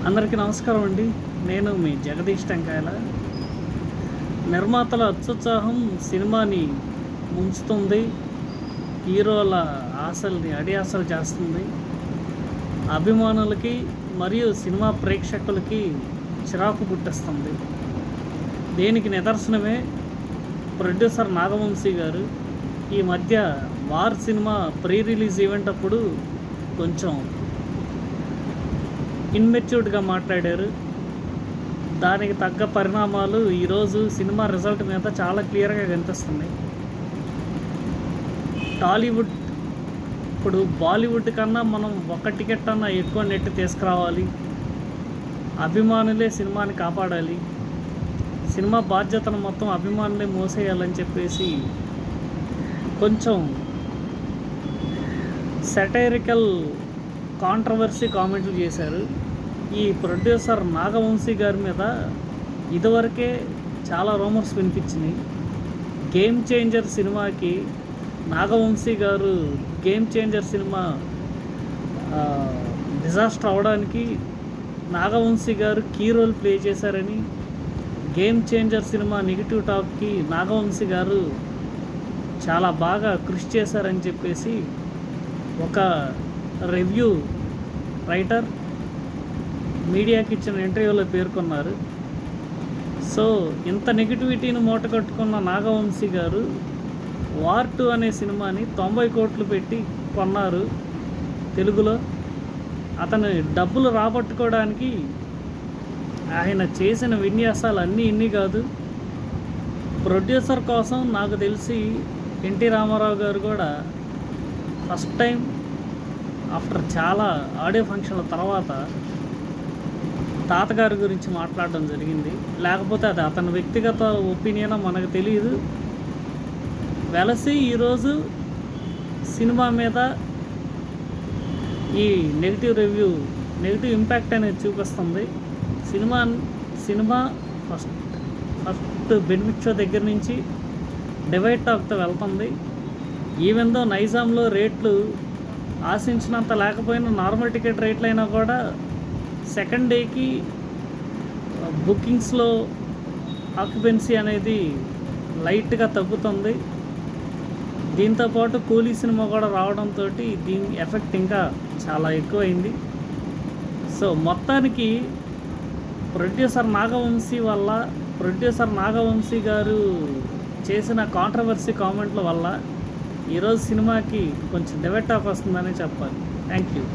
అందరికీ నమస్కారం అండి. నేను మీ జగదీష్ టెంకాయల. నిర్మాతల అత్యుత్సాహం సినిమాని ముంచుతుంది. హీరోల ఆశల్ని అడియాసలు చేస్తుంది. అభిమానులకి మరియు సినిమా ప్రేక్షకులకి చిరాకు పుట్టిస్తుంది. దీనికి నిదర్శనమే ప్రొడ్యూసర్ నాగవంశీ గారు ఈ మధ్య war cinema pre release event అప్పుడు కొంచెం ఇన్మెచ్యూర్డ్గా మాట్లాడారు. దానికి తగ్గ పరిణామాలు ఈరోజు సినిమా రిజల్ట్ మీద చాలా క్లియర్గా కనిపిస్తున్నాయి. టాలీవుడ్ ఇప్పుడు బాలీవుడ్ కన్నా మనం ఒక్క టికెట్ అన్నా ఎక్కువ నెట్ తీసుకురావాలి, అభిమానులే సినిమాని కాపాడాలి, సినిమా బాధ్యతను మొత్తం అభిమానులే మోసేయాలని చెప్పేసి కొంచెం సెటైరికల్ కాంట్రవర్సీ కామెంట్లు చేశారు. ఈ ప్రొడ్యూసర్ నాగవంశీ గారి మీద ఇదివరకే చాలా రూమర్స్ వినిపించినాయి. గేమ్ చేంజర్ సినిమాకి నాగవంశీ గారు గేమ్ చేంజర్ సినిమా డిజాస్టర్ అవడానికి నాగవంశీ గారు కీ రోల్ ప్లే చేశారని, గేమ్ చేంజర్ సినిమా నెగిటివ్ టాక్కి నాగవంశీ గారు చాలా బాగా కృషి చేశారని చెప్పేసి ఒక రివ్యూ రైటర్ మీడియాకి ఇచ్చిన ఇంటర్వ్యూలో పేర్కొన్నారు. సో ఇంత నెగిటివిటీని మూటకట్టుకున్న నాగవంశీ గారు వార్ 2 అనే సినిమాని 90 కోట్లు పెట్టి కొన్నారు తెలుగులో. అతను డబ్బులు రాబట్టుకోవడానికి ఆయన చేసిన విన్యాసాలు అన్నీ ఇన్ని కాదు. ప్రొడ్యూసర్ కోసం నాకు తెలిసి ఎన్టీ రామారావు గారు కూడా ఫస్ట్ టైం ఆఫ్టర్ చాలా ఆడియో ఫంక్షన్ల తర్వాత తాతగారి గురించి మాట్లాడడం జరిగింది. లేకపోతే అది అతని వ్యక్తిగత ఒపీనియన్ మనకు తెలియదు. వెలసి ఈరోజు సినిమా మీద ఈ నెగిటివ్ ఇంపాక్ట్ అనేది చూపిస్తుంది. సినిమా ఫస్ట్ బెనిఫిట్ షో దగ్గర నుంచి డివైడ్ టాక్తో వెళ్తుంది. ఈవెన్ దో నైజాంలో రేట్లు ఆశించినంత లేకపోయినా నార్మల్ టికెట్ రేట్లు అయినా కూడా సెకండ్ డేకి బుకింగ్స్లో ఆక్యుపెన్సీ అనేది లైట్గా తగ్గుతుంది. దీంతోపాటు కూలీ సినిమా కూడా రావడంతో దీని ఎఫెక్ట్ ఇంకా చాలా ఎక్కువైంది. సో మొత్తానికి ప్రొడ్యూసర్ నాగవంశీ గారు చేసిన కాంట్రవర్సీ కామెంట్ల వల్ల ఈరోజు సినిమాకి కొంచెం డివైడ్ టాక్ వస్తుందని చెప్పాలి. Thank you.